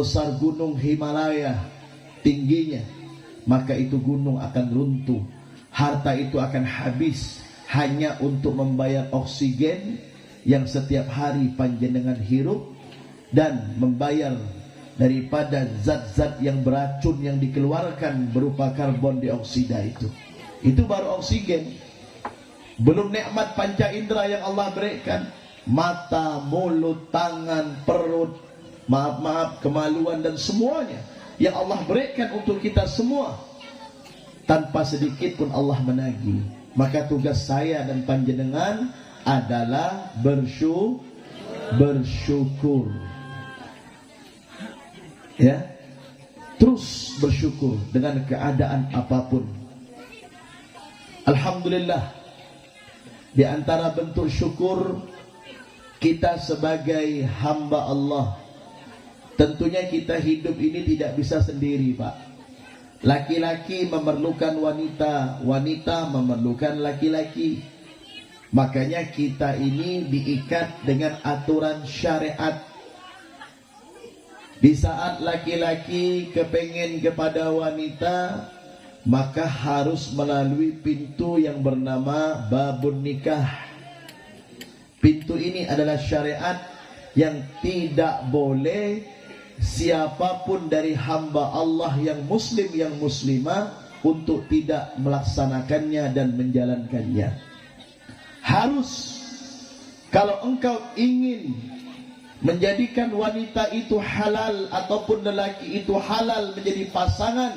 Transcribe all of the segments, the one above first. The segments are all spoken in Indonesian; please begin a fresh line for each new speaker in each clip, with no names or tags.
sebesar gunung Himalaya tingginya, maka itu gunung akan runtuh. Harta itu akan habis hanya untuk membayar oksigen yang setiap hari panjenengan hirup, dan membayar daripada zat-zat yang beracun yang dikeluarkan berupa karbon dioksida itu. Itu baru oksigen. Belum nikmat panca indera yang Allah berikan. Mata, mulut, tangan, perut, maaf, kemaluan dan semuanya yang Allah berikan untuk kita semua. Tanpa sedikit pun Allah menagih. Maka tugas saya dan panjenengan adalah bersyukur. Ya, terus bersyukur dengan keadaan apapun. Alhamdulillah, di antara bentuk syukur kita sebagai hamba Allah, tentunya kita hidup ini tidak bisa sendiri, Pak. Laki-laki memerlukan wanita, wanita memerlukan laki-laki. Makanya kita ini diikat dengan aturan syariat. Di saat laki-laki kepengen kepada wanita, maka harus melalui pintu yang bernama babun nikah. Pintu ini adalah syariat yang tidak boleh siapapun dari hamba Allah yang muslim, yang muslimah untuk tidak melaksanakannya dan menjalankannya. Harus, kalau engkau ingin menjadikan wanita itu halal ataupun lelaki itu halal menjadi pasangan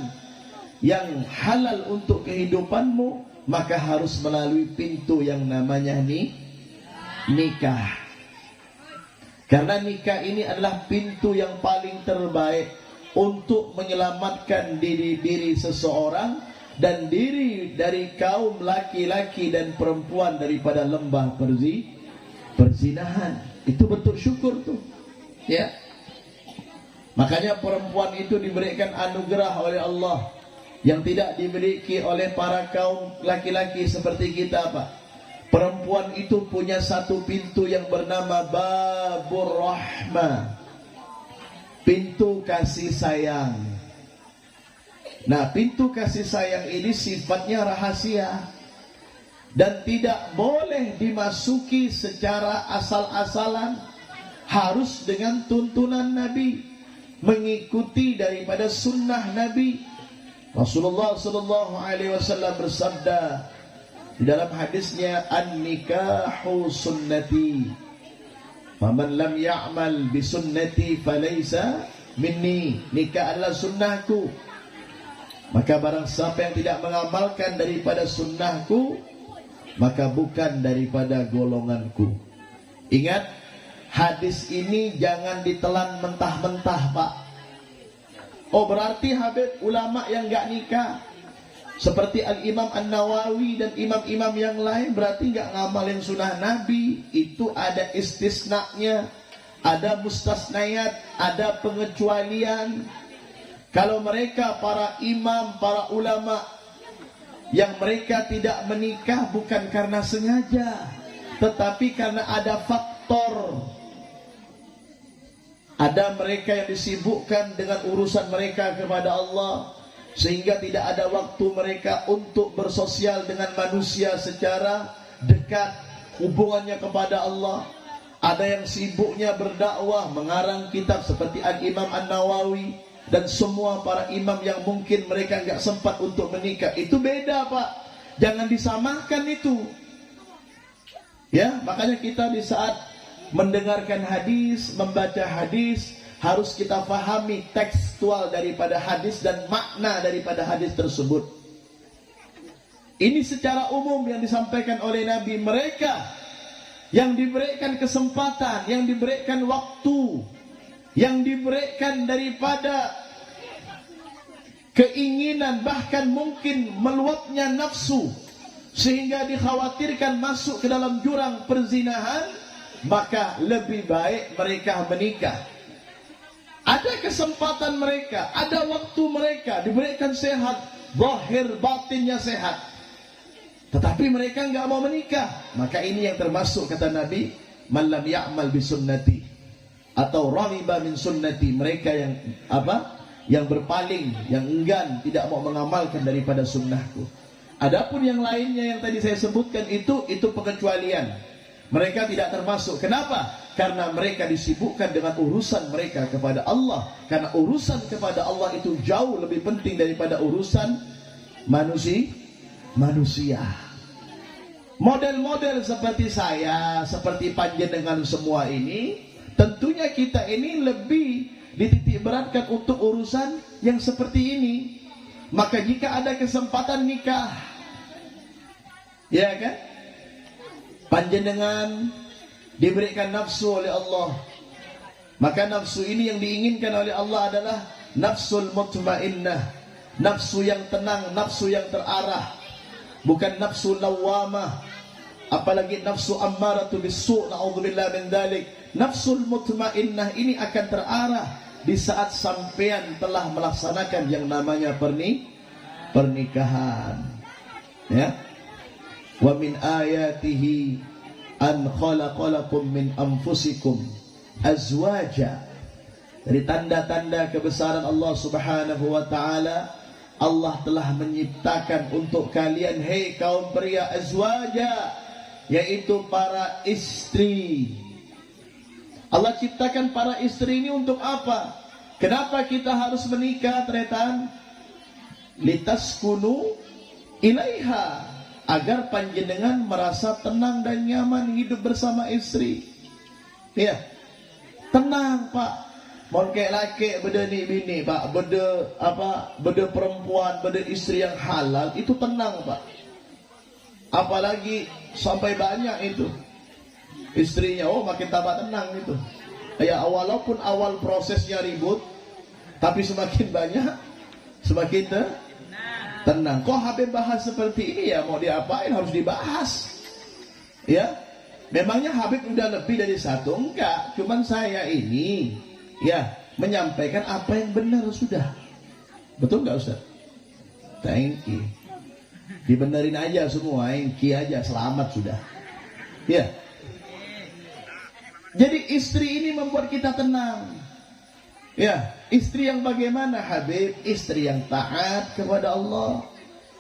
yang halal untuk kehidupanmu, maka harus melalui pintu yang namanya nikah. Karena nikah ini adalah pintu yang paling terbaik untuk menyelamatkan diri seseorang dan diri dari kaum laki-laki dan perempuan daripada lembah perzinahan. Itu bentuk syukur tuh, ya. Makanya perempuan itu diberikan anugerah oleh Allah yang tidak dimiliki oleh para kaum laki-laki seperti kita, Pak. Perempuan itu punya satu pintu yang bernama babur rahmah, pintu kasih sayang. Nah, pintu kasih sayang ini sifatnya rahasia dan tidak boleh dimasuki secara asal-asalan. Harus dengan tuntunan Nabi, mengikuti daripada sunnah Nabi. Rasulullah SAW bersabda di dalam hadisnya, an-nikahu sunnati, faman lam ya'mal bisunnati falaysa minni. Nikah adalah sunnahku, maka barang siapa yang tidak mengamalkan daripada sunnahku, maka bukan daripada golonganku. Ingat, hadis ini jangan ditelan mentah-mentah, Pak. Oh, berarti Habib ulama yang enggak nikah seperti Al-Imam An-Nawawi dan imam-imam yang lain berarti enggak ngamalin sunnah Nabi. Itu ada istisnanya, ada mustasnayat, ada pengecualian. Kalau mereka para imam, para ulama yang mereka tidak menikah bukan karena sengaja, tetapi karena ada faktor. Ada mereka yang disibukkan dengan urusan mereka kepada Allah, sehingga tidak ada waktu mereka untuk bersosial dengan manusia secara dekat, hubungannya kepada Allah. Ada yang sibuknya berdakwah, mengarang kitab seperti Al-Imam An-Nawawi dan semua para imam yang mungkin mereka enggak sempat untuk menikah. Itu beda, Pak. Jangan disamakan itu. Ya, makanya kita di saat mendengarkan hadis, membaca hadis, harus kita fahami tekstual daripada hadis dan makna daripada hadis tersebut. Ini secara umum yang disampaikan oleh Nabi. Mereka yang diberikan kesempatan, yang diberikan waktu, yang diberikan daripada keinginan, bahkan mungkin meluapnya nafsu, sehingga dikhawatirkan masuk ke dalam jurang perzinahan, maka lebih baik mereka menikah. Ada kesempatan mereka, ada waktu mereka, diberikan sehat, zahir batinnya sehat, tetapi mereka enggak mau menikah. Maka ini yang termasuk kata Nabi, man lam ya'mal bisunnati. atau raghiba min sunnati, mereka yang apa? Yang berpaling, yang enggan, tidak mau mengamalkan daripada sunnahku. Adapun yang lainnya yang tadi saya sebutkan itu pengecualian. Mereka tidak termasuk. Kenapa? Karena mereka disibukkan dengan urusan mereka kepada Allah. Karena urusan kepada Allah itu jauh lebih penting daripada urusan manusia. Model-model seperti saya, seperti panjenengan semua ini, tentunya kita ini lebih dititik beratkan untuk urusan yang seperti ini. Maka jika ada kesempatan nikah, ya kan, panjenengan diberikan nafsu oleh Allah, maka nafsu ini yang diinginkan oleh Allah adalah nafsul mutmainnah, nafsu yang tenang, nafsu yang terarah, bukan nafsu lawamah, apalagi nafsu ammaratu bisu', na'udzubillah min dzalik. Nafsul mutmainnah ini akan terarah di saat sampean telah melaksanakan yang namanya pernikahan. Ya. Wa min ayatihi an khalaqalakum min anfusikum azwaja. Dari tanda-tanda kebesaran Allah Subhanahu wa taala, Allah telah menciptakan untuk kalian, hei kaum pria, azwaja, yaitu para istri. Allah ciptakan para istri ini untuk apa? Kenapa kita harus menikah, tretan? Litaskunu ilaiha, agar panjenengan merasa tenang dan nyaman hidup bersama istri. Ya, tenang Pak. Mon kayak laki beda ni bini Pak, beda perempuan, beda istri yang halal, itu tenang Pak. Apalagi sampai banyak itu istrinya, makin tambah tenang itu. Ya, walaupun awal prosesnya ribut, tapi semakin banyak semakin tenang. Kok Habib bahas seperti ini ya, mau diapain, harus dibahas. Ya, memangnya Habib udah lebih dari satu? Enggak, cuman saya ini ya menyampaikan apa yang benar sudah. Betul nggak Ustaz? Thank you. Dibenerin aja semua, thank you aja, selamat sudah. Ya. Jadi istri ini membuat kita tenang. Ya, istri yang bagaimana Habib? Istri yang taat kepada Allah,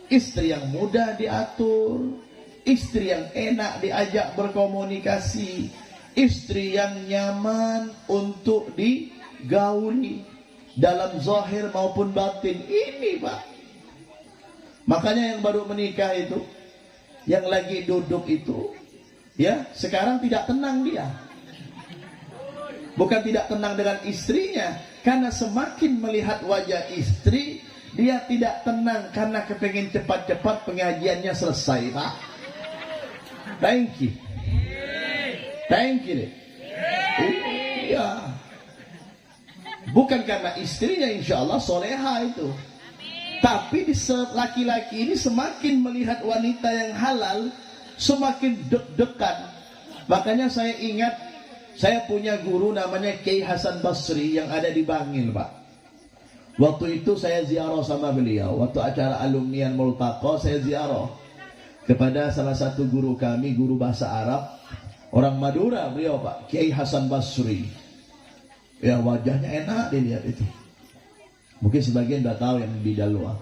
istri yang mudah diatur, istri yang enak diajak berkomunikasi, istri yang nyaman untuk digauli dalam zahir maupun batin. Ini Pak. Makanya yang baru menikah itu, yang lagi duduk itu, ya sekarang tidak tenang dia. Bukan tidak tenang dengan istrinya, karena semakin melihat wajah istri, dia tidak tenang karena kepengen cepat-cepat pengajiannya selesai, Pak. Thank you. Thank you. Iya. Bukan karena istrinya insya Allah soleha itu, tapi laki-laki ini semakin melihat wanita yang halal, semakin deg-degan. Makanya saya ingat, saya punya guru namanya Kiai Hasan Basri yang ada di Bangil, Pak. Waktu itu saya ziarah sama beliau. Waktu acara alumnian Multaqa, saya ziarah kepada salah satu guru kami, guru bahasa Arab, orang Madura beliau, Pak, Kiai Hasan Basri. Ya, wajahnya enak dilihat itu. Mungkin sebagian sudah tahu yang di Dalwa.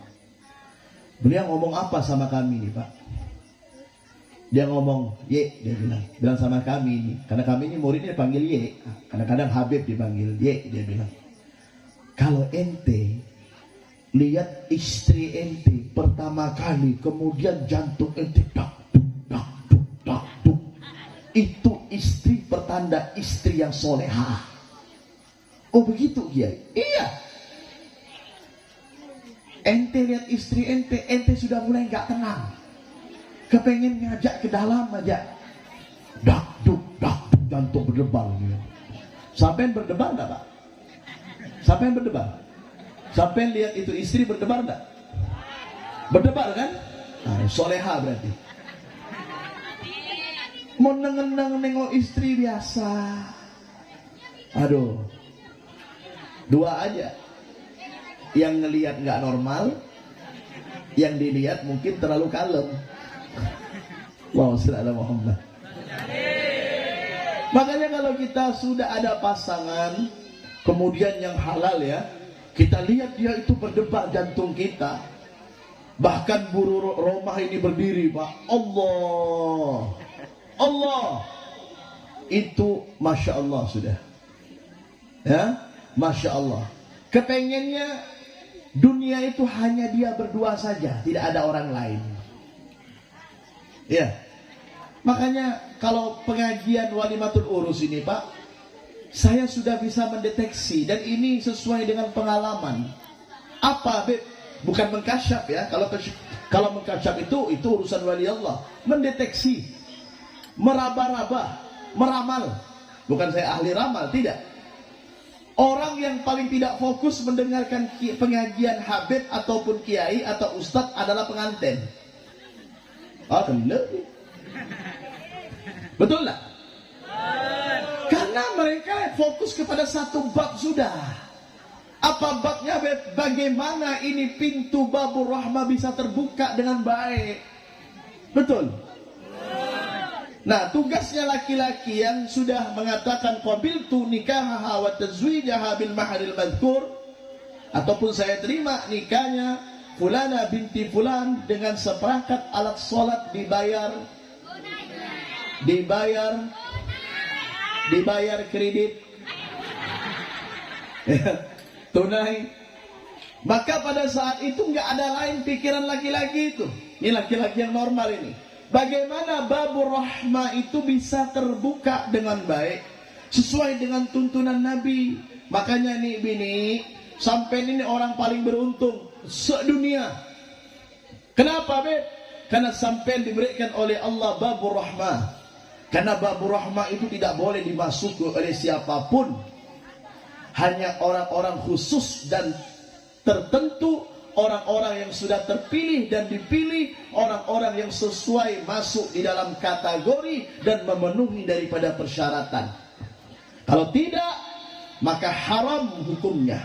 Beliau ngomong apa sama kami nih, Pak? Dia ngomong, ye, dia bilang sama kami ini, karena kami ini muridnya panggil ye, kadang-kadang Habib dipanggil ye, dia bilang, kalau ente lihat istri ente pertama kali, kemudian jantung ente dak duk, itu istri pertanda istri yang soleha. Oh begitu Kiai? Iya. Ente lihat istri ente sudah mulai nggak tenang, kepengen ngajak ke dalam aja, dak duk, jantung berdebar gitu. Sampai berdebar enggak, Pak? Sampai berdebar? Sampai lihat itu istri berdebar enggak? Berdebar kan? Nah, soleha berarti. Mau nengok istri biasa. Aduh, dua aja. Yang ngelihat nggak normal, yang dilihat mungkin terlalu kalem. Allahumma shalli ala Muhammad. Makanya kalau kita sudah ada pasangan, kemudian yang halal ya, kita lihat dia itu berdebar jantung kita. Bahkan buru Roma ini berdiri, Pak. Allah. Allah. Itu Masya Allah sudah. Ya, Masya Allah. Kepengennya dunia itu hanya dia berdua saja, tidak ada orang lain. Ya. Makanya kalau pengajian Walimatul Urus ini, Pak, saya sudah bisa mendeteksi dan ini sesuai dengan pengalaman. Apa, Beb? Bukan mengkasyaf ya. Kalau mengkasyaf itu urusan wali Allah. Mendeteksi, meraba-raba, meramal. Bukan saya ahli ramal, tidak. Orang yang paling tidak fokus mendengarkan pengajian habib ataupun kiai atau ustadz adalah pengantin. Ah, benar. Betul lah. Karena mereka fokus kepada satu bab sudah. Apa babnya? Bagaimana ini pintu babur rahmah bisa terbuka dengan baik. Betul. Nah, tugasnya laki-laki yang sudah mengatakan qabiltu nikahaha wa tazwijaha bil mahril madhkur, ataupun saya terima nikahnya fulana binti fulan dengan seperangkat alat sholat dibayar kredit tunai, maka pada saat itu nggak ada lain pikiran laki-laki itu. Ini laki-laki yang normal ini. Bagaimana babur rahmah itu bisa terbuka dengan baik sesuai dengan tuntunan Nabi. Makanya nih bini, sampai ini orang paling beruntung sedunia. Kenapa, Beb? Karena sampai diberikan oleh Allah babur rahmah. Karena babur rahmah itu tidak boleh dimasuki oleh siapapun. Hanya orang-orang khusus dan tertentu, orang-orang yang sudah terpilih dan dipilih, orang-orang yang sesuai masuk di dalam kategori dan memenuhi daripada persyaratan. Kalau tidak, maka haram hukumnya.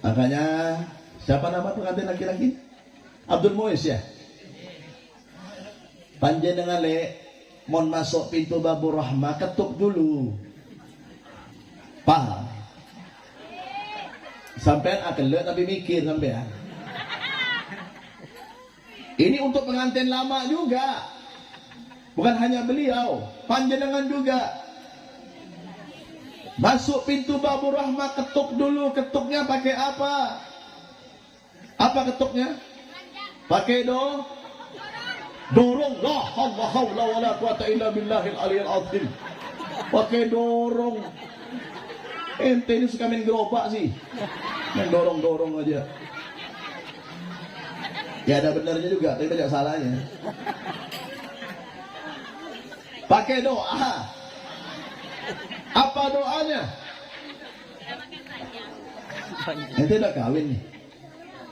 Makanya, siapa nama pengantin laki-laki? Abdul Muiz ya? Panjenengan mon masuk pintu babur rahmah, ketuk dulu. Paham? Sampean akan lihat tapi mikir sampean. Ini untuk pengantin lama juga. Bukan hanya beliau, panjenengan juga. Masuk pintu babur rahmah, ketuk dulu. Ketuknya pakai apa? Apa ketuknya? Pakai dorong. La haula wala quwata illa billahil aliyil azim. Pakai dorong. Ente ini suka main gerobak sih, main dorong aja. Ya ada benarnya juga, tapi banyak salahnya. Pakai doa. Apa doanya? Ente udah kawin nih.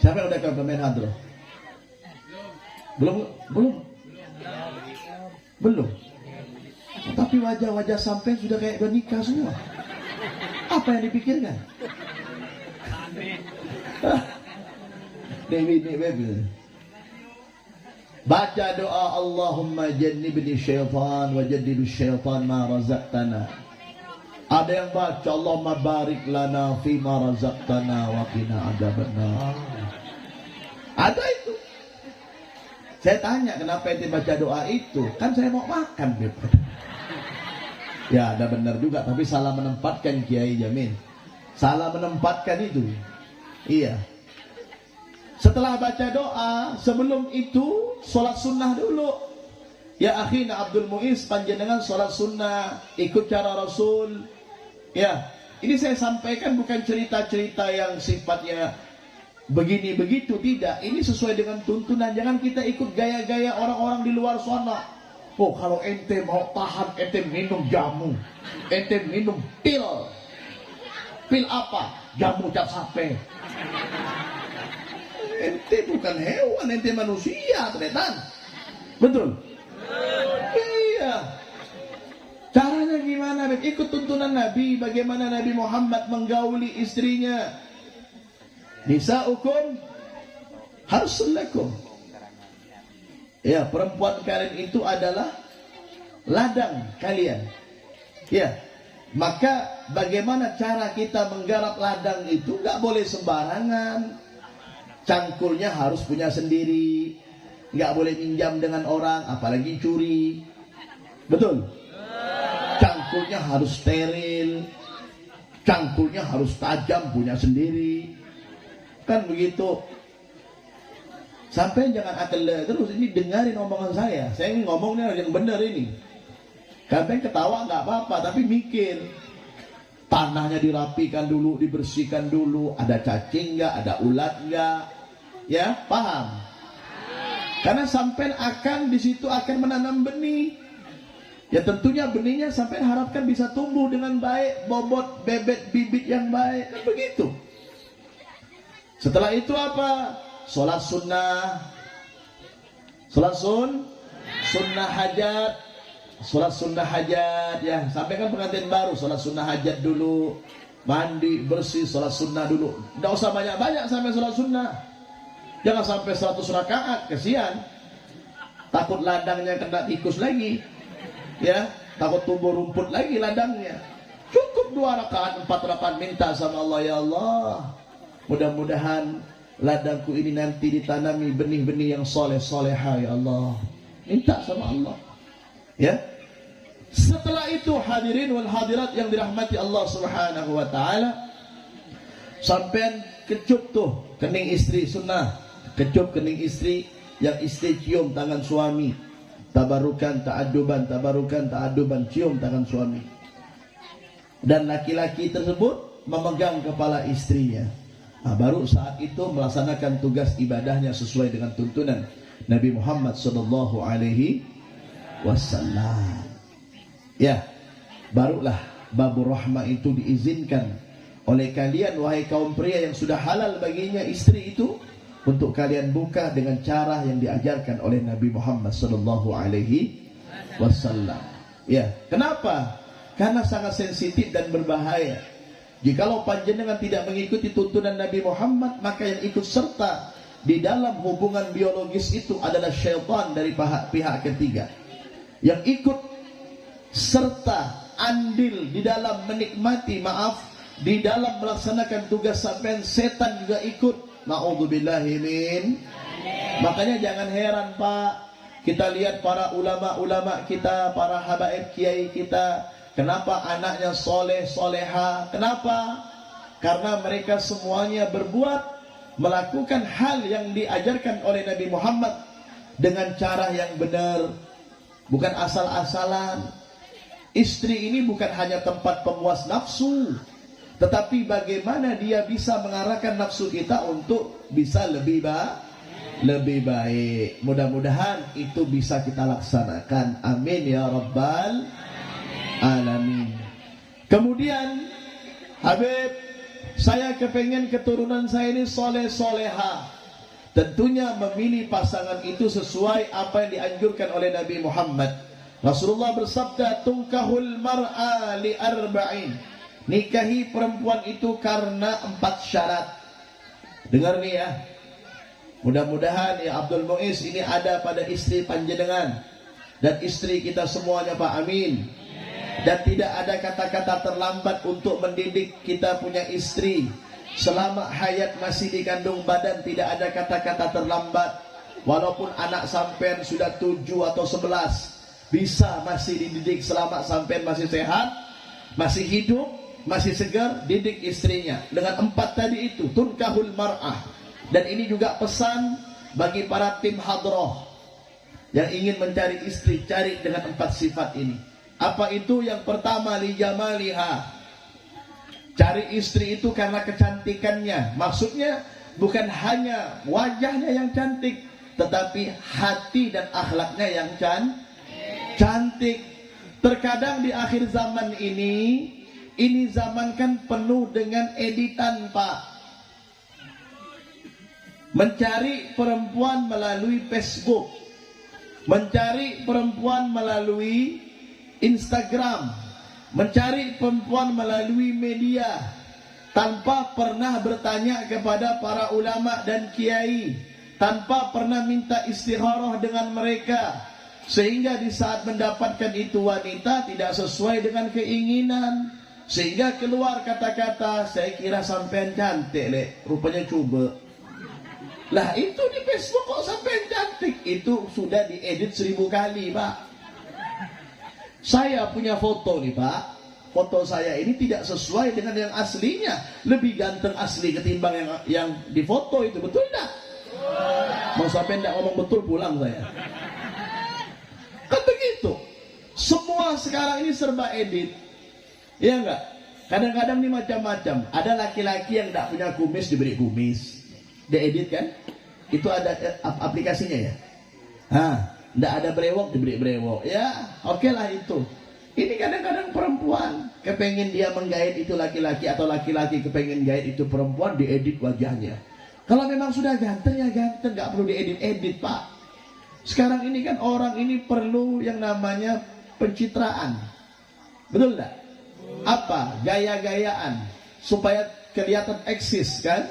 Siapa yang udah kawin pemain hadroh? Belum. Tapi wajah-wajah sampai sudah kayak udah nikah semua. Apa yang dipikirkan? Baca doa Allahumma jannibni syaitan wa jannibni syaitan ma razaqtana. Ada yang baca Allahumma barik lana fi ma razaqtana wa qina adzabannar. Ada itu. Saya tanya kenapa ente baca doa itu? Kan saya mau makan gitu. Ya ada benar juga, tapi salah menempatkan Kiai Jamin. Salah menempatkan itu. Iya. Setelah baca doa, sebelum itu sholat sunnah dulu. Ya akhina Abdul Muiz, panjenengan sholat sunnah, ikut cara Rasul. Ya, ini saya sampaikan bukan cerita-cerita yang sifatnya begini begitu, tidak. Ini sesuai dengan tuntunan. Jangan kita ikut gaya-gaya orang-orang di luar sana. Oh, kalau ente mau tahan, ente minum jamu, ente minum pil. Pil apa? Jamu cap sape. Ente bukan hewan, ente manusia, ternyata. Betul? Iya. Caranya gimana? Ikut tuntunan Nabi. Bagaimana Nabi Muhammad menggauli istrinya. Nisa'ukum harsul lakum. Ya, perempuan kalian itu adalah ladang kalian. Ya, maka bagaimana cara kita menggarap ladang itu? Gak boleh sembarangan. Cangkulnya harus punya sendiri. Gak boleh minjam dengan orang, apalagi curi. Betul? Cangkulnya harus steril. Cangkulnya harus tajam, punya sendiri. Kan begitu. Sampai jangan akal terus, ini dengarin omongan saya. Saya ini ngomongnya yang benar ini. Kadang ketawa nggak apa-apa, tapi mikir. Tanahnya dirapikan dulu, dibersihkan dulu. Ada cacing nggak, ada ulat nggak? Ya, paham? Karena sampai akan di situ akan menanam benih. Ya tentunya benihnya sampai harapkan bisa tumbuh dengan baik, bobot, bebet, bibit yang baik. Kan begitu. Setelah itu apa? Sholat sunnah. Sholat sunnah hajat. Sholat sunnah hajat ya. Sampaikan pengantin baru, sholat sunnah hajat dulu. Mandi, bersih, sholat sunnah dulu. Tidak usah banyak-banyak sampai sholat sunnah. Jangan sampai 100 rakaat, kesian. Takut ladangnya kena tikus lagi. Ya, takut tumbuh rumput lagi ladangnya. Cukup 2 rakaat, 4 rakaat, minta sama Allah, ya Allah, mudah-mudahan ladangku ini nanti ditanami benih-benih yang soleh-soleha, ya Allah. Minta sama Allah. Ya. Setelah itu hadirin wal hadirat yang dirahmati Allah Subhanahu wa taala, sampean kecup tuh kening istri sunnah. Kecup kening istri, yang istri cium tangan suami. Tabarukan ta'aduban, cium tangan suami. Dan laki-laki tersebut memegang kepala istrinya. Nah, baru saat itu melaksanakan tugas ibadahnya sesuai dengan tuntunan Nabi Muhammad sallallahu alaihi wasallam. Ya, barulah babur rahmah itu diizinkan oleh kalian wahai kaum pria yang sudah halal baginya istri itu, untuk kalian buka dengan cara yang diajarkan oleh Nabi Muhammad sallallahu alaihi wasallam. Ya, kenapa? Karena sangat sensitif dan berbahaya. Jikalau panjenengan tidak mengikuti tuntunan Nabi Muhammad, maka yang ikut serta di dalam hubungan biologis itu adalah syaitan dari pihak ketiga. Yang ikut serta andil di dalam menikmati, di dalam melaksanakan tugas sampean, setan juga ikut. Na'udzubillahi min. Makanya jangan heran Pak, kita lihat para ulama-ulama kita, para habaib kiai kita, kenapa anaknya soleh soleha? Kenapa? Karena mereka semuanya melakukan hal yang diajarkan oleh Nabi Muhammad dengan cara yang benar, bukan asal-asalan. Istri ini bukan hanya tempat pemuas nafsu, tetapi bagaimana dia bisa mengarahkan nafsu kita untuk bisa lebih baik. Mudah-mudahan itu bisa kita laksanakan. Amin ya rabbal alamin. Kemudian Habib, saya kepengen keturunan saya ini soleh soleha. Tentunya memilih pasangan itu sesuai apa yang dianjurkan oleh Nabi Muhammad. Rasulullah bersabda, tungkahul mar'a li arba'in. Nikahi perempuan itu karena 4 syarat. Dengar nih ya. Mudah-mudahan ya Abdul Muiz ini ada pada istri panjenengan dan istri kita semuanya Pak, amin. Dan tidak ada kata-kata terlambat untuk mendidik kita punya istri. Selama hayat masih dikandung badan, tidak ada kata-kata terlambat. Walaupun anak sampean sudah 7 atau 11, bisa masih dididik selama sampean masih sehat, masih hidup, masih segar. Didik istrinya dengan 4 tadi itu, tunkahul mar'ah. Dan ini juga pesan bagi para tim hadroh yang ingin mencari istri, cari dengan 4 sifat ini. Apa itu? Yang pertama, li jamaliha. Cari istri itu karena kecantikannya. Maksudnya bukan hanya wajahnya yang cantik, tetapi hati dan akhlaknya yang cantik. Terkadang di akhir zaman ini zaman kan penuh dengan editan Pak. Mencari perempuan melalui Facebook, mencari perempuan melalui Instagram, mencari perempuan melalui media, tanpa pernah bertanya kepada para ulama dan kiai, tanpa pernah minta istikharah dengan mereka. Sehingga di saat mendapatkan itu wanita tidak sesuai dengan keinginan, sehingga keluar kata-kata, saya kira sampean cantik lek, rupanya coba. Lah itu di Facebook kok sampean cantik, itu sudah diedit 1000 kali Pak. Saya punya foto nih Pak, foto saya ini tidak sesuai dengan yang aslinya, lebih ganteng asli ketimbang yang di foto itu, betul enggak? Mau sampai enggak ngomong betul pulang saya. Kan begitu. Semua sekarang ini serba edit. Iya enggak? Kadang-kadang ini macam-macam. Ada laki-laki yang enggak punya kumis diberi kumis. Dia edit kan? Itu ada aplikasinya ya. Enggak ada brewok diberi brewok. Ya, oke lah itu. Ini kadang-kadang perempuan kepengen dia menggait itu laki-laki, atau laki-laki kepengen gait itu perempuan, diedit wajahnya. Kalau memang sudah ganteng ya ganteng, nggak perlu diedit-edit Pak. Sekarang ini kan orang ini perlu yang namanya pencitraan, betul nggak? Apa? Gaya-gayaan supaya kelihatan eksis kan?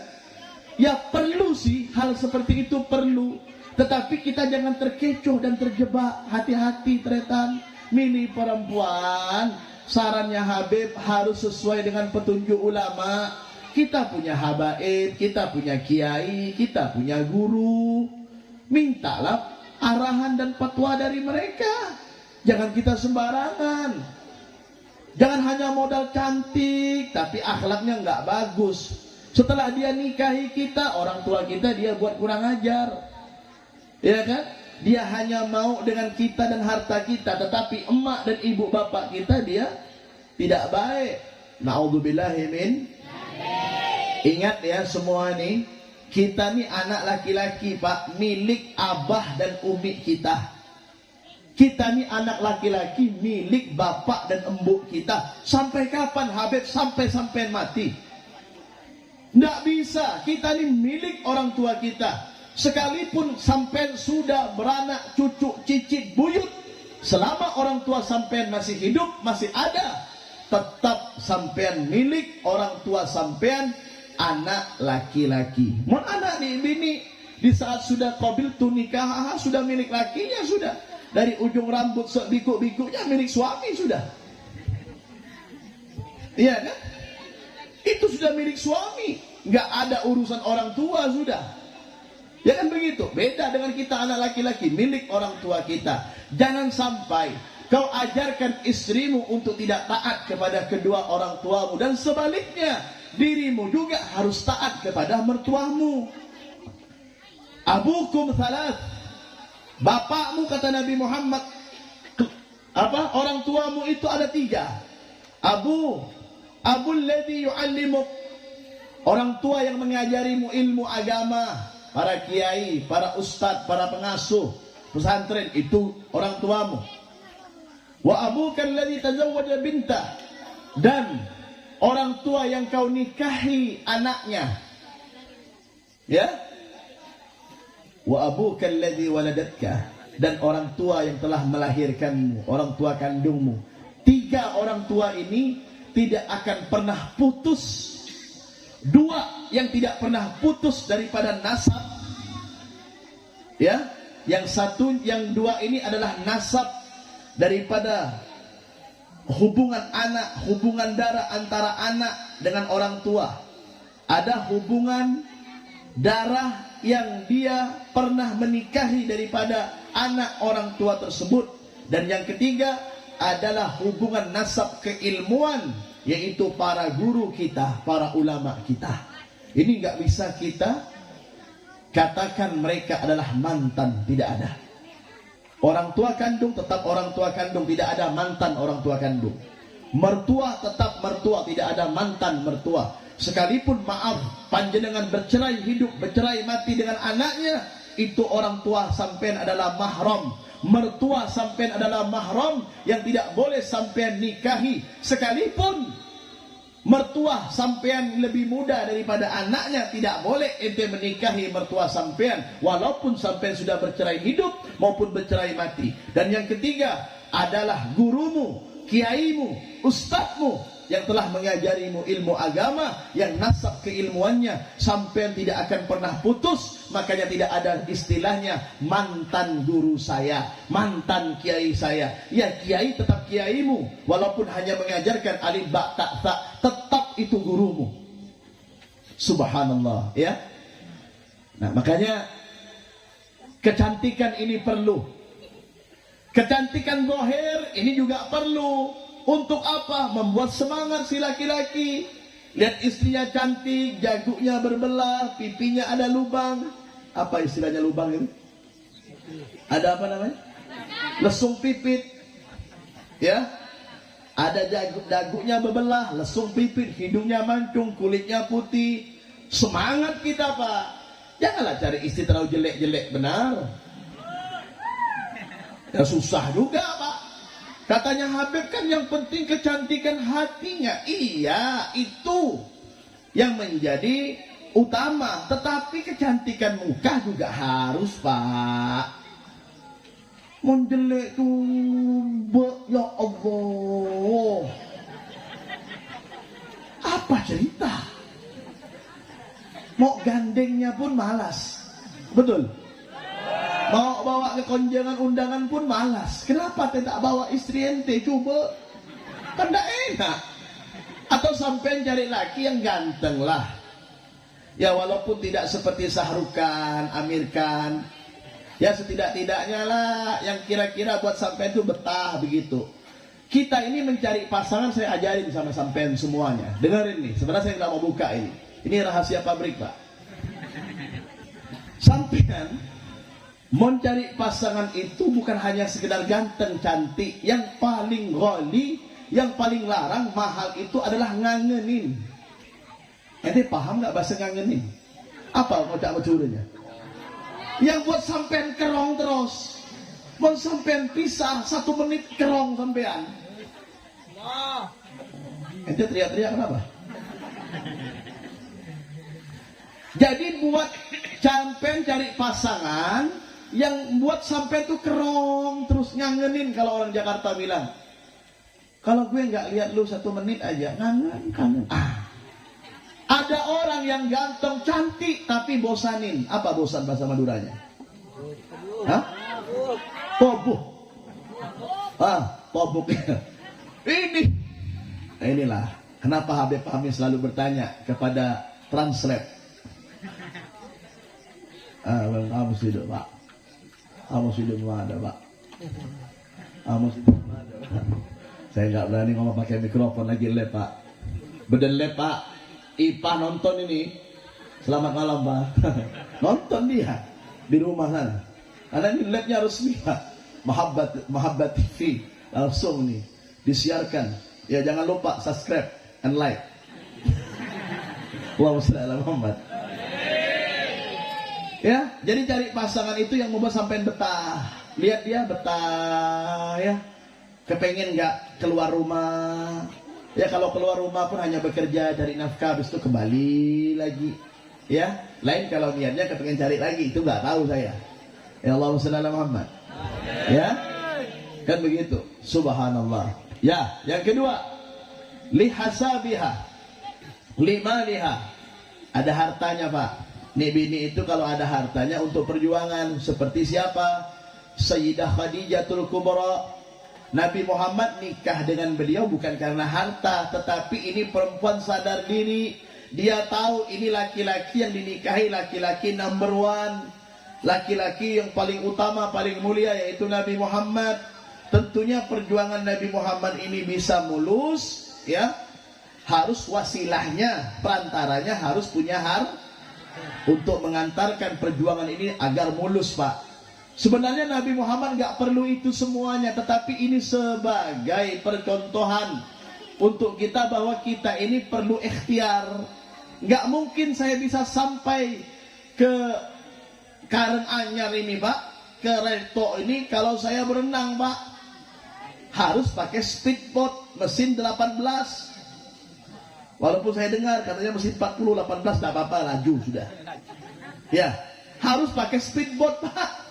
Ya perlu sih, hal seperti itu perlu. Tetapi kita jangan terkecoh dan terjebak. Hati-hati tretan. Milih perempuan, sarannya Habib harus sesuai dengan petunjuk ulama. Kita punya habaib, kita punya kiai, kita punya guru. Mintalah arahan dan fatwa dari mereka. Jangan kita sembarangan. Jangan hanya modal cantik tapi akhlaknya nggak bagus. Setelah dia nikahi kita, orang tua kita dia buat kurang ajar, ya kan? Dia hanya mau dengan kita dan harta kita, tetapi emak dan ibu bapak kita dia tidak baik. Na'udzubillahi min. Ingat ya semua nih, kita nih anak laki-laki Pak, milik abah dan umi kita. Kita nih anak laki-laki milik bapak dan embuk kita. Sampai kapan Habib? Sampai mati. Nggak bisa, kita nih milik orang tua kita. Sekalipun sampean sudah beranak, cucu, cicit, buyut, selama orang tua sampean masih hidup, masih ada, tetap sampean milik orang tua sampean, anak laki-laki. Mon anak nih bini, di saat sudah qabil tu nikah, sudah milik lakinya sudah. Dari ujung rambut sebikuk-bikuknya milik suami sudah. Iya kan? Itu sudah milik suami, nggak ada urusan orang tua sudah. Ya kan begitu. Beda dengan kita anak laki-laki, milik orang tua kita. Jangan sampai kau ajarkan istrimu untuk tidak taat kepada kedua orang tuamu, dan sebaliknya dirimu juga harus taat kepada mertuamu. Abukum thalath. Bapakmu kata Nabi Muhammad, orang tuamu itu ada 3. Abul ladzi yu'allimuk, orang tua yang mengajarimu ilmu agama. Para kiai, para ustadz, para pengasuh pesantren, itu orang tuamu. Wa abuka alladzi tazawwaja binta, dan orang tua yang kau nikahi anaknya. Ya? Wa abuka alladzi waladatka, dan orang tua yang telah melahirkanmu, orang tua kandungmu. 3 orang tua ini tidak akan pernah putus. 2 yang tidak pernah putus daripada nasab, ya. Yang 2 ini adalah nasab daripada hubungan anak, hubungan darah antara anak dengan orang tua. Ada hubungan darah yang dia pernah menikahi daripada anak orang tua tersebut. Dan yang ketiga adalah hubungan nasab keilmuan, yaitu para guru kita, para ulama kita. Ini nggak bisa kita katakan mereka adalah mantan, tidak ada. Orang tua kandung tetap orang tua kandung, tidak ada mantan orang tua kandung. Mertua tetap mertua, tidak ada mantan mertua. Sekalipun maaf panjenengan bercerai hidup, bercerai mati dengan anaknya, itu orang tua sampean adalah mahram. Mertua sampean adalah mahram yang tidak boleh sampean nikahi. Sekalipun mertua sampean lebih muda daripada anaknya, tidak boleh ente menikahi mertua sampean, walaupun sampean sudah bercerai hidup maupun bercerai mati. Dan yang ketiga adalah gurumu, kiaimu, ustadzmu yang telah mengajarimu ilmu agama, yang nasab keilmuannya sampai tidak akan pernah putus. Makanya tidak ada istilahnya mantan guru saya, mantan kiai saya. Ya, kiai tetap kiaimu, walaupun hanya mengajarkan alif ba ta tha, tetap itu gurumu. Subhanallah, ya. Nah, makanya kecantikan ini perlu. Kecantikan zahir ini juga perlu. Untuk apa? Membuat semangat si laki-laki. Lihat istrinya cantik, jaguknya berbelah, pipinya ada lubang. Apa istilahnya lubang ini? Ada apa namanya? Lesung pipit. Ya. Ada jaguknya berbelah, lesung pipit, hidungnya mancung, kulitnya putih. Semangat kita, Pak. Janganlah cari istri terlalu jelek-jelek, benar. Ya susah juga, Pak. Katanya Habib kan yang penting kecantikan hatinya. Iya, itu yang menjadi utama. Tetapi kecantikan muka juga harus, Pak. Menjelek tuh, ya Allah. Apa cerita? Mau gandengnya pun malas. Betul? Mau bawa ke konjangan undangan pun malas. Kenapa tidak bawa istri ente? Coba. Kan tidak enak. Atau sampai cari laki yang ganteng lah. Ya walaupun tidak seperti Sahrukan, Amir Khan. Ya setidak-tidaknya lah yang kira-kira buat sampai itu betah begitu. Kita ini mencari pasangan, saya ajarin sama sampean semuanya. Dengerin nih, sebenarnya saya nggak mau buka ini. Ini rahasia pabrik, Pak. Sampean mencari pasangan itu bukan hanya sekedar ganteng, cantik. Yang paling ghali, yang paling larang, mahal itu adalah ngangenin. Ente paham gak bahasa ngangenin? Apa kocak mencurinya? Yang buat sampean kerong terus. Mau sampean pisah 1 menit kerong sampean. Ente teriak-teriak kenapa? Jadi buat sampean cari pasangan yang buat sampai tuh kerong terus ngangenin. Kalau orang Jakarta bilang, kalau gue nggak lihat lu 1 menit aja kangen. Ada orang yang ganteng cantik tapi bosanin. Apa bosan bahasa Maduranya? Hah? Tobuh. Tobuk. Inilah kenapa Habib Fahmi selalu bertanya kepada translate. Kamu hidup, Pak. Kamu hidup ada, Pak. Kamu hidup ada, Pak. Saya nggak berani ngomong pakai mikrofon lagi, lep, Pak. Beden lep, Pak. Ipah nonton ini. Selamat malam, Pak. Nonton dia di rumah sana. Karena ini labnya resmi, Pak. Mahabbat TV langsung nih disiarkan. Ya jangan lupa subscribe and like. Allahumma shalli ala Muhammad. Ya, jadi cari pasangan itu yang membuat sampai betah. Lihat dia betah, ya. Kepengen nggak keluar rumah? Ya kalau keluar rumah pun hanya bekerja cari nafkah, habis itu kembali lagi. Ya, lain kalau niatnya kepengen cari lagi, itu nggak tahu saya. Ya Allahumma shalli ala Muhammad. Ya, kan begitu. Subhanallah. Ya, yang kedua, lihasabiha, limaliha. Ada hartanya, Pak. Nih bini itu kalau ada hartanya untuk perjuangan. Seperti siapa? Sayyidah Khadijatul Kubra. Nabi Muhammad nikah dengan beliau bukan karena harta, tetapi ini perempuan sadar diri. Dia tahu ini laki-laki yang dinikahi, laki-laki number 1, laki-laki yang paling utama, paling mulia, yaitu Nabi Muhammad. Tentunya perjuangan Nabi Muhammad ini bisa mulus, ya. Harus wasilahnya, perantaranya harus punya untuk mengantarkan perjuangan ini agar mulus, Pak. Sebenarnya Nabi Muhammad nggak perlu itu semuanya, tetapi ini sebagai percontohan untuk kita bahwa kita ini perlu ikhtiar. Nggak mungkin saya bisa sampai ke Karanganyar ini, Pak, ke Reto ini kalau saya berenang, Pak. Harus pakai speedboat mesin 18. Walaupun saya dengar katanya mesin 40, 18 tidak apa-apa, laju sudah. Ya, harus pakai speedboat, Pak.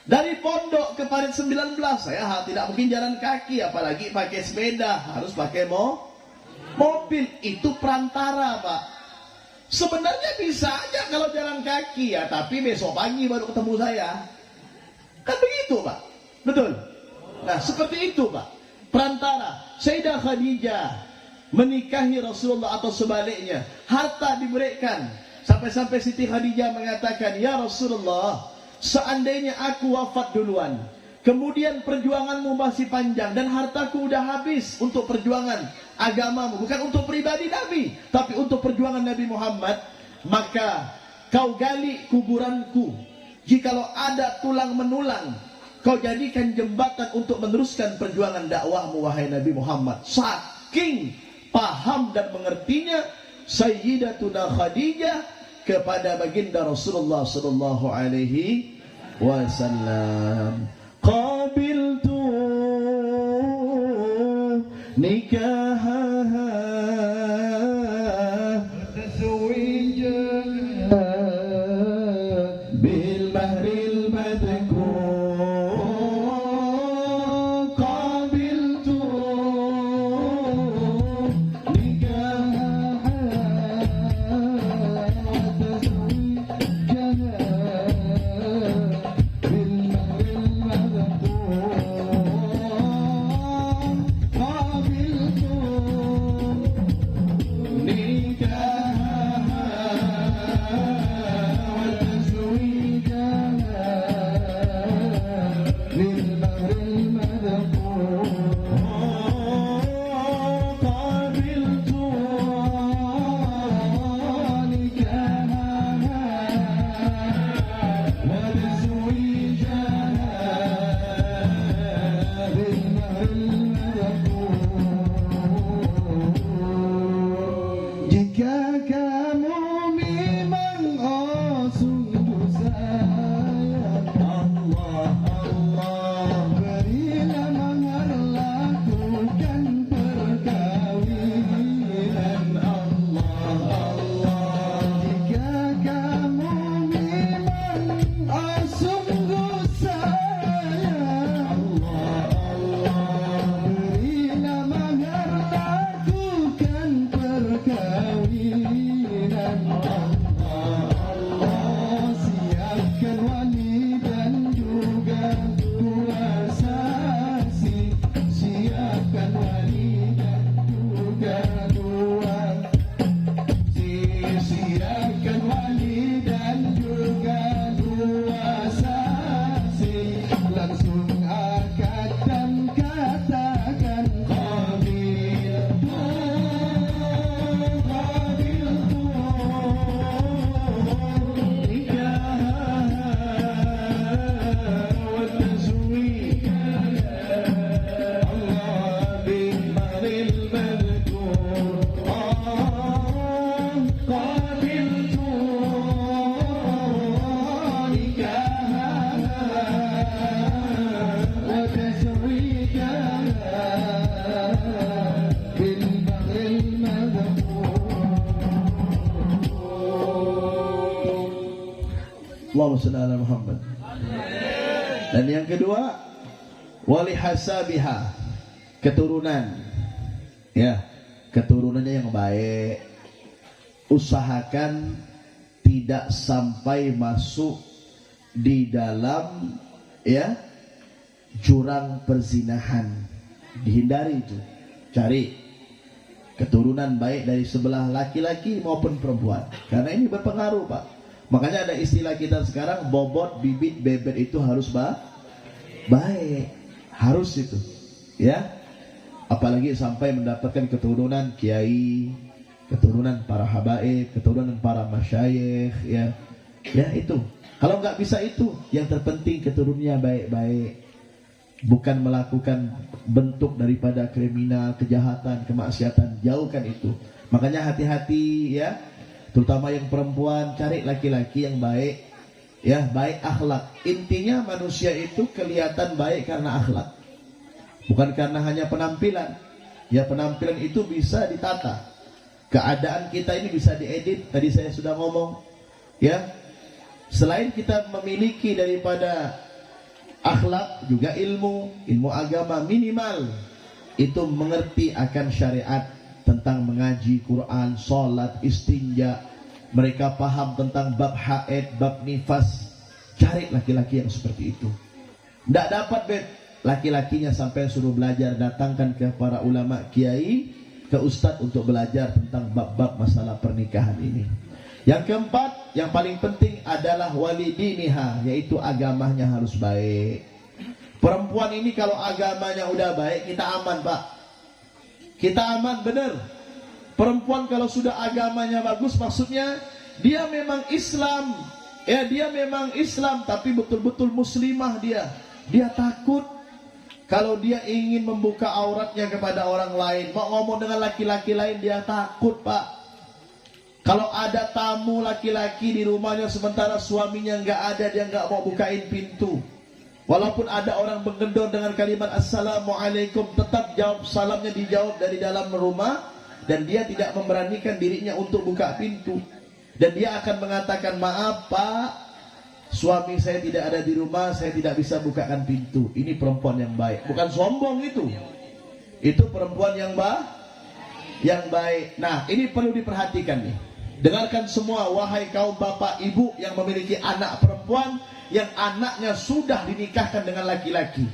Dari pondok ke Parit 19 saya tidak mungkin jalan kaki, apalagi pakai sepeda, harus pakai mobil. Itu perantara, Pak. Sebenarnya bisa aja kalau jalan kaki ya, tapi besok pagi baru ketemu saya. Kan begitu, Pak. Betul. Nah, seperti itu, Pak. Perantara. Sayyidah Khadijah menikahi Rasulullah atau sebaliknya, harta diberikan. Sampai-sampai Siti Khadijah mengatakan, "Ya Rasulullah, seandainya aku wafat duluan, kemudian perjuanganmu masih panjang dan hartaku udah habis untuk perjuangan agamamu, bukan untuk pribadi Nabi, tapi untuk perjuangan Nabi Muhammad, maka kau gali kuburanku. Jikalau ada tulang menulang, kau jadikan jembatan untuk meneruskan perjuangan dakwahmu, wahai Nabi Muhammad." Saking paham dan mengertinya Sayyidatuna Khadijah kepada baginda Rasulullah sallallahu alaihi wasallam. Qabiltu nikahaha tazwijaha bil mahril madhkur. Qabiltu nikahaha Allahumma shalli ala Muhammad. Dan yang kedua, wali hasabiha, keturunan. Ya, keturunannya yang baik. Usahakan tidak sampai masuk di dalam ya jurang perzinahan. Dihindari itu. Cari keturunan baik dari sebelah laki-laki maupun perempuan. Karena ini berpengaruh, Pak. Makanya ada istilah kita sekarang, bobot bibit bebet itu harus baik, harus itu, ya. Apalagi sampai mendapatkan keturunan kiai, keturunan para habaib, keturunan para masyayikh, ya itu. Kalau nggak bisa itu, yang terpenting keturunannya baik-baik, bukan melakukan bentuk daripada kriminal, kejahatan, kemaksiatan, jauhkan itu. Makanya hati-hati, ya. Terutama yang perempuan, cari laki-laki yang baik, ya, baik akhlak. Intinya manusia itu kelihatan baik karena akhlak, bukan karena hanya penampilan. Ya, penampilan itu bisa ditata. Keadaan kita ini bisa diedit. Tadi saya sudah ngomong, ya. Selain kita memiliki daripada akhlak juga ilmu agama minimal itu mengerti akan syariat tentang mengaji Quran, sholat, istinja. Mereka paham tentang bab haid, bab nifas. Cari laki-laki yang seperti itu. Tidak dapat laki-lakinya sampai suruh belajar, datangkan ke para ulama, kiai, ke ustadz untuk belajar tentang bab-bab masalah pernikahan ini. Yang keempat, yang paling penting adalah walidiniha, yaitu agamanya harus baik. Perempuan ini kalau agamanya udah baik, kita aman, Pak. Kita aman, benar. Perempuan kalau sudah agamanya bagus, maksudnya dia memang Islam. Ya, dia memang Islam, tapi betul-betul muslimah dia. Dia takut kalau dia ingin membuka auratnya kepada orang lain, mau ngomong dengan laki-laki lain, dia takut, Pak. Kalau ada tamu laki-laki di rumahnya sementara suaminya nggak ada, dia nggak mau bukain pintu. Walaupun ada orang menggedor dengan kalimat Assalamualaikum, tetap jawab salamnya dijawab dari dalam rumah, dan dia tidak memberanikan dirinya untuk buka pintu. Dan dia akan mengatakan, maaf Pak, suami saya tidak ada di rumah, saya tidak bisa bukakan pintu. Ini perempuan yang baik, bukan sombong itu. Itu perempuan yang baik. Nah, ini perlu diperhatikan nih. Dengarkan semua, wahai kaum bapak ibu yang memiliki anak perempuan yang anaknya sudah dinikahkan dengan laki-laki.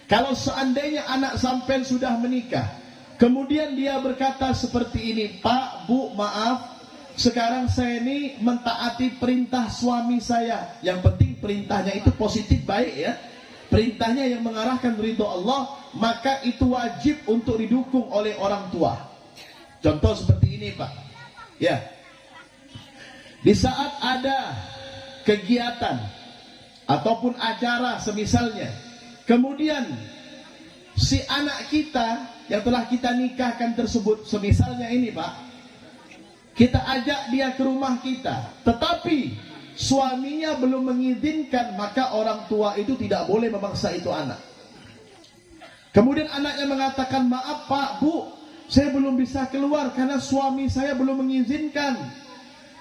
Kalau seandainya anak sampean sudah menikah, kemudian dia berkata seperti ini, Pak, Bu, maaf, sekarang saya ini mentaati perintah suami saya. Yang penting perintahnya itu positif, baik ya. Perintahnya yang mengarahkan ridho Allah, maka itu wajib untuk didukung oleh orang tua. Contoh seperti ini, Pak. Ya. Di saat ada kegiatan ataupun acara semisalnya, kemudian si anak kita yang telah kita nikahkan tersebut, semisalnya ini, Pak, kita ajak dia ke rumah kita, tetapi suaminya belum mengizinkan, maka orang tua itu tidak boleh memaksa itu anak. Kemudian anaknya mengatakan, maaf Pak, Bu, saya belum bisa keluar karena suami saya belum mengizinkan.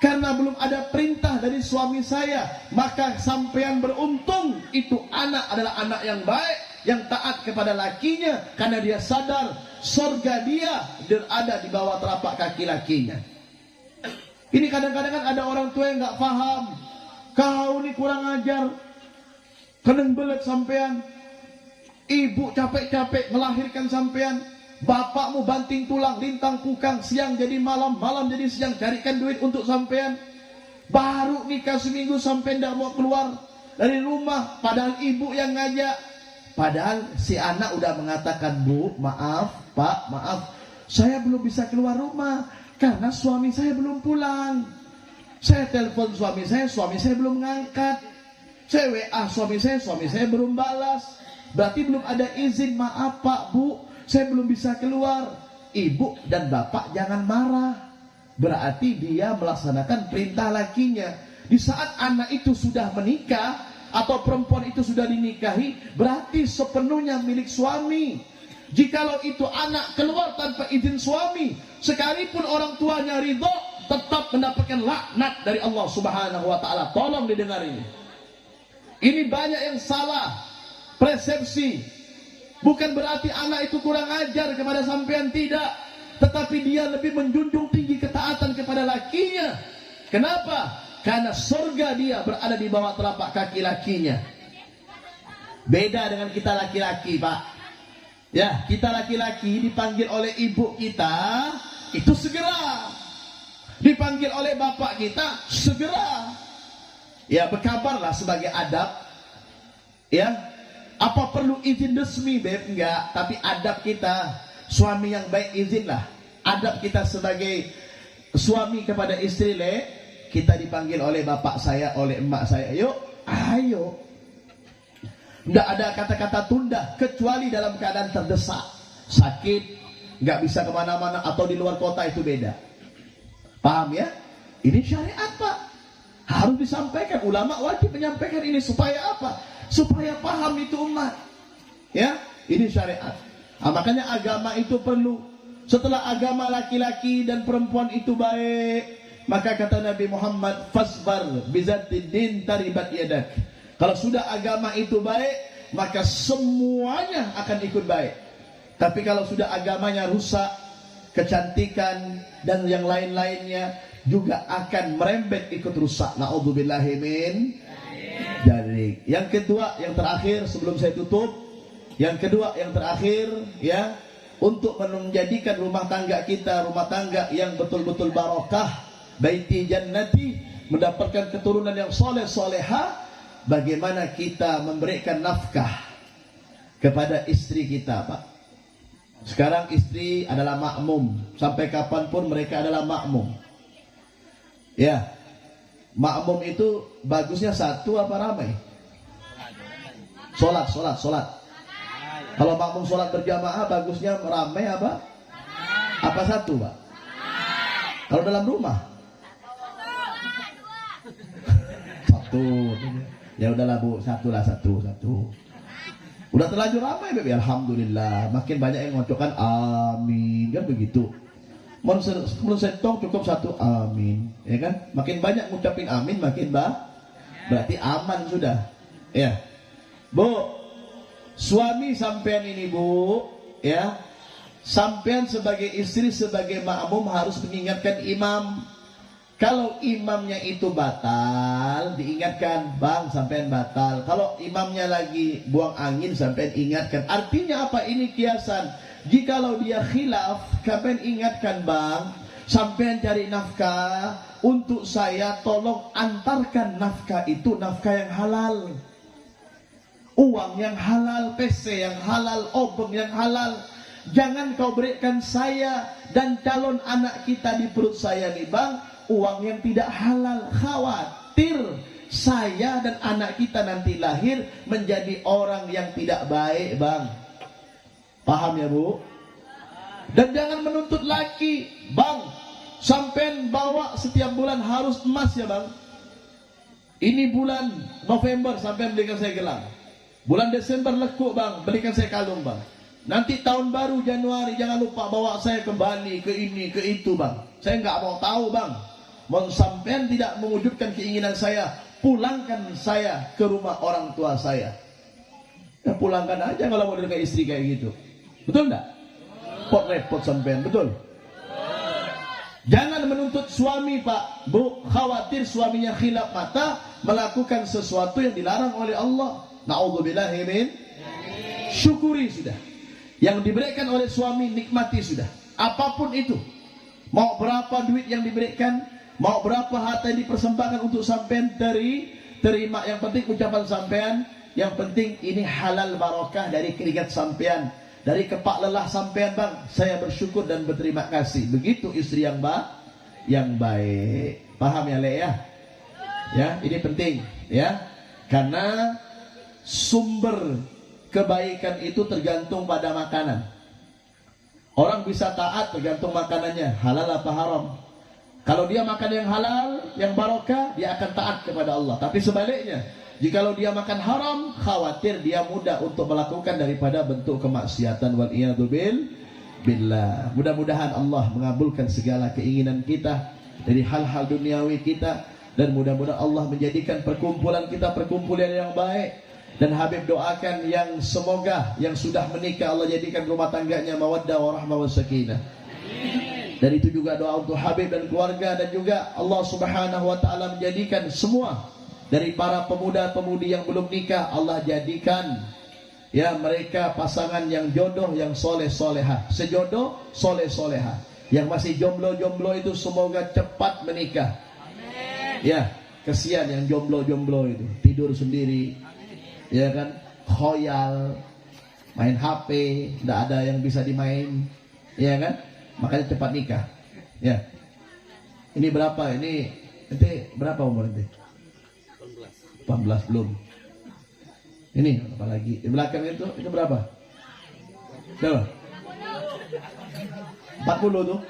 Karena belum ada perintah dari suami saya, maka sampean beruntung, itu anak adalah anak yang baik, yang taat kepada lakinya, karena dia sadar surga dia berada di bawah telapak kaki lakinya. Ini kadang-kadang kan ada orang tua yang nggak paham. Kau ini kurang ajar, keneng belet sampean. Ibu capek-capek melahirkan sampean. Bapakmu banting tulang, lintang kukang, siang jadi malam, malam jadi siang, carikan duit untuk sampean. Baru nikah seminggu sampean tidak mau keluar dari rumah, padahal ibu yang ngajak. Padahal si anak udah mengatakan, Bu, maaf, Pak, maaf, saya belum bisa keluar rumah karena suami saya belum pulang. Saya telepon suami saya belum ngangkat. Saya WA suami saya belum balas. Berarti belum ada izin. Maaf Pak, Bu, saya belum bisa keluar. Ibu dan bapak jangan marah. Berarti dia melaksanakan perintah lakinya. Di saat anak itu sudah menikah atau perempuan itu sudah dinikahi, berarti sepenuhnya milik suami. Jikalau itu anak keluar tanpa izin suami, sekalipun orang tuanya ridho, tetap mendapatkan laknat dari Allah Subhanahu wa ta'ala. Tolong didengar ini. Ini banyak yang salah persepsi. Bukan berarti anak itu kurang ajar kepada sampean, tidak. Tetapi dia lebih menjunjung tinggi ketaatan kepada lakinya. Kenapa? Karena surga dia berada di bawah telapak kaki lakinya. Beda dengan kita laki-laki, Pak. Ya, kita laki-laki dipanggil oleh ibu kita, itu segera. Dipanggil oleh bapak kita, segera. Ya, berkabarlah sebagai adab. Ya. Apa perlu izin resmi, Beb? Enggak, tapi adab kita, suami yang baik izinlah. Adab kita sebagai suami kepada istri, kita dipanggil oleh bapak saya, oleh emak saya, yuk, ayo. Enggak ada kata-kata tunda, kecuali dalam keadaan terdesak, sakit, enggak bisa kemana-mana, atau di luar kota, itu beda. Paham ya? Ini syariat, Pak. Harus disampaikan, ulama wajib menyampaikan ini, supaya apa? Supaya paham itu umat. Ya, ini syariat. Nah, makanya agama itu perlu. Setelah agama laki-laki dan perempuan itu baik, maka kata Nabi Muhammad, fasbar bizatiddin taribat yadak. Kalau sudah agama itu baik, maka semuanya akan ikut baik. Tapi kalau sudah agamanya rusak, kecantikan dan yang lain-lainnya juga akan merembet ikut rusak. Na'udzubillahi min dzalik. Yang kedua, yang terakhir sebelum saya tutup, yang kedua, yang terakhir ya, untuk menjadikan rumah tangga kita rumah tangga yang betul-betul barokah, baiti jannati, mendapatkan keturunan yang soleh soleha, bagaimana kita memberikan nafkah kepada istri kita, Pak. Sekarang istri adalah makmum, sampai kapanpun mereka adalah makmum. Ya, makmum itu bagusnya satu apa ramai? Sholat. Kalau makmum sholat berjamaah bagusnya ramai apa? Apa satu, Pak? Kalau dalam rumah? Satu. Ya udahlah Bu, satu. Udah terlanjur ramai, Beb. Alhamdulillah. Makin banyak yang ngocokkan amin, kan begitu. Menurut saya cukup satu amin, ya kan? Makin banyak ngucapin amin, makin berarti aman sudah. Ya. Bu, suami sampean ini, Bu, ya. Sampean sebagai istri, sebagai makmum harus mengingatkan imam. Kalau imamnya itu batal, diingatkan, Bang, sampean batal. Kalau imamnya lagi buang angin, sampean ingatkan. Artinya apa? Ini kiasan. Jikalau dia khilaf, sampean ingatkan, Bang, sampean cari nafkah untuk saya, tolong antarkan nafkah itu nafkah yang halal. Uang yang halal, PC yang halal, obeng yang halal. Jangan kau berikan saya dan calon anak kita di perut saya nih, Bang, uang yang tidak halal. Khawatir saya dan anak kita nanti lahir menjadi orang yang tidak baik, Bang. Paham ya, Bu? Dan jangan menuntut laki, Bang, sampean bawa setiap bulan harus emas ya, Bang. Ini bulan November sampean belikan saya gelang. Bulan Desember lekuk, Bang, belikan saya kalung, Bang. Nanti tahun baru Januari jangan lupa bawa saya ke Bali, ke ini, ke itu, Bang. Saya nggak mau tahu, Bang. Mau sampean tidak mewujudkan keinginan saya, pulangkan saya ke rumah orang tua saya. Ya pulangkan aja kalau mau dengan istri kayak gitu. Betul enggak? Pot repot sampean, betul? Jangan menuntut suami, Pak, Bu, khawatir suaminya khilaf mata melakukan sesuatu yang dilarang oleh Allah. Na'udzubillahi min. Syukuri sudah. Yang diberikan oleh suami nikmati sudah. Apapun itu. Mau berapa duit yang diberikan, mau berapa harta yang dipersembahkan untuk sampean, terima. Yang penting ucapan sampean, yang penting ini halal barokah dari keringat sampean, dari kepak lelah sampean, Bang. Saya bersyukur dan berterima kasih. Begitu istri yang baik. Paham ya, Le ya? Ya, ini penting ya. Karena sumber kebaikan itu tergantung pada makanan. Orang bisa taat tergantung makanannya, halal apa haram. Kalau dia makan yang halal, yang barokah, dia akan taat kepada Allah. Tapi sebaliknya, jikalau dia makan haram, khawatir dia mudah untuk melakukan daripada bentuk kemaksiatan. Wal iyadu billah. Mudah-mudahan Allah mengabulkan segala keinginan kita dari hal-hal duniawi kita, dan mudah-mudahan Allah menjadikan perkumpulan kita perkumpulan yang baik. Dan Habib doakan yang semoga yang sudah menikah Allah jadikan rumah tangganya mawaddah warahmah wasakinah. Dan itu juga doa untuk Habib dan keluarga, dan juga Allah Subhanahu wa taala menjadikan semua dari para pemuda-pemudi yang belum nikah, Allah jadikan ya mereka pasangan yang jodoh, yang soleh-solehah, sejodoh soleh-solehah. Yang masih jomblo-jomblo itu semoga cepat menikah. Ya, kesian yang jomblo-jomblo itu tidur sendiri. Ya kan, khoyal, main HP, tidak ada yang bisa dimain, ya kan, makanya cepat nikah. Ya, ini berapa? Ini berapa umur nanti? 18 belum. Ini apalagi di belakang itu berapa? Berapa? 40 tuh.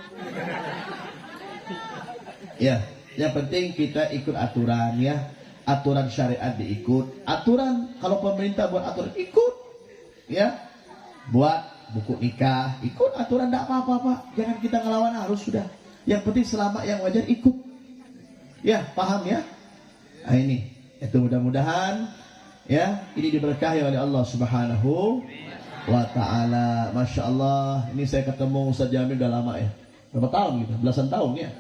Ya, yang penting kita ikut aturan ya. Aturan syariat diikut. Aturan kalau pemerintah buat aturan ikut. Ya. Buat buku nikah, ikut aturan, tidak apa-apa, Pak. Jangan kita ngelawan arus sudah. Yang penting selama yang wajar ikut. Ya, paham ya? Nah ini. Itu mudah-mudahan Ya, ini diberkahi oleh Allah Subhanahu wa ta'ala. Masya Allah. Ini saya ketemu Ustaz Jamil udah lama ya. Berapa tahun gitu? Belasan tahun ya.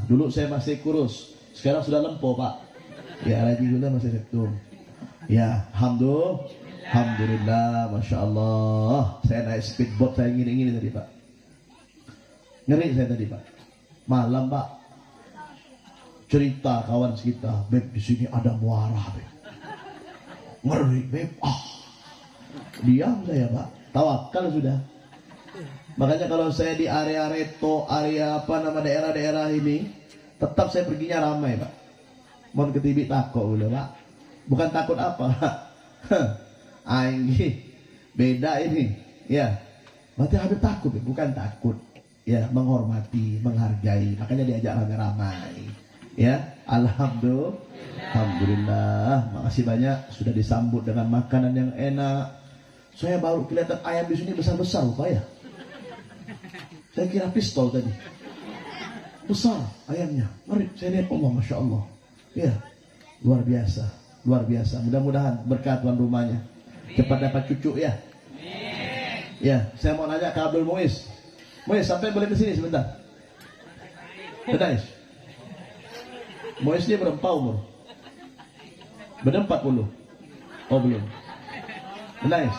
Dulu saya masih kurus, sekarang sudah lempo Pak. Ya, lagi gula masih rektum. Ya, Alhamdulillah, Masya Allah. Saya naik speedboat, saya gini-gini tadi Pak. Ngeri saya tadi Pak. Malam Pak, cerita kawan kita, Beb di sini ada muara Beb. Ngeri Beb. Diam saya Pak, tawakal sudah. Makanya kalau saya di area Reto, area apa nama daerah-daerah ini, tetap saya perginya ramai Pak. Mau ketibik takut udah Pak. Bukan takut apa Ainggi beda ini ya. Berarti Habib takut ya? Bukan takut ya, menghormati, menghargai. Makanya diajak ramai-ramai ya. Alhamdulillah. Makasih banyak sudah disambut dengan makanan yang enak. Saya baru kelihatan ayam di sini besar-besar Pak ya. Saya kira pistol tadi. Besar ayamnya. Mari saya lihat, Allah Masya Allah. Ya, luar biasa. Luar biasa. Mudah-mudahan berkat tuan rumahnya cepat dapat cucu ya. Ya, saya mau nanya ke Abdul Muiz. Muiz, sampai boleh ke sini sebentar. Benar. Muiz dia berapa umur? Benar 40. Oh belum. Benar.